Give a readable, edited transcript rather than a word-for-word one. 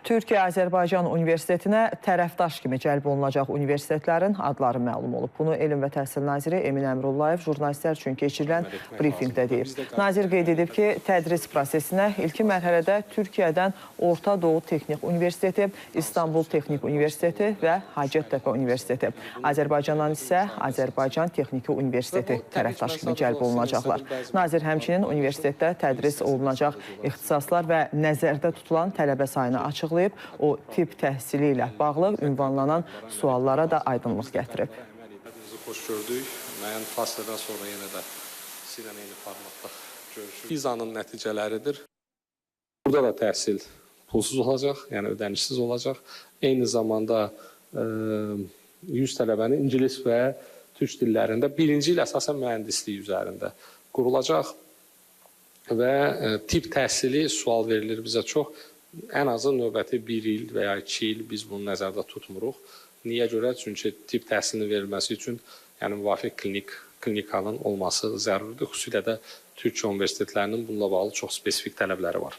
Türkiyə-Azərbaycan Universitetinə tərəfdaş kimi cəlb olunacaq universitetlərin adları məlum olub. Bunu Elm və Təhsil Naziri Emin Əmrullayev jurnalistlər üçün keçirilən brifinqdə deyib. Nazir qeyd edib ki, tədris prosesinə ilkin mərhələdə Türkiyədən Orta Doğu Texnik Universiteti, İstanbul Texnik Universiteti və Hacəttepe Universiteti, Azərbaycandan isə Azərbaycan Texniki Universiteti tərəfdaş kimi cəlb olunacaqlar. Nazir həmçinin universitetdə tədris olunacaq ixtisaslar və nəzərdə tutulan tələbə sayını açıqlayıb. O, tibb təhsili ilə bağlı ünvanlanan suallara da aydınlıq gətirib. Xoş gördük. Müəyyən fasilədən sonra yenə də sizlə eyni formatda görüşürük. Vizanın nəticələridir. Burada da təhsil pulsuz olacaq, yəni ödənişsiz olacaq. Eyni zamanda 100 tələbənin ingilis və türk dillərində birinci il əsasən mühəndislik üzərində qurulacaq və tibb təhsili sual verilir bizə çox. Ən azı növbəti 1 il və ya 2 il biz bunu nəzərdə tutmuruq. Niyə görə? Çünki tibb təhsilinin verilməsi üçün müvafiq klinikanın olması zəruridir. Xüsusilə də Türkiyə universitetlərinin bununla bağlı çox spesifik tələbləri var.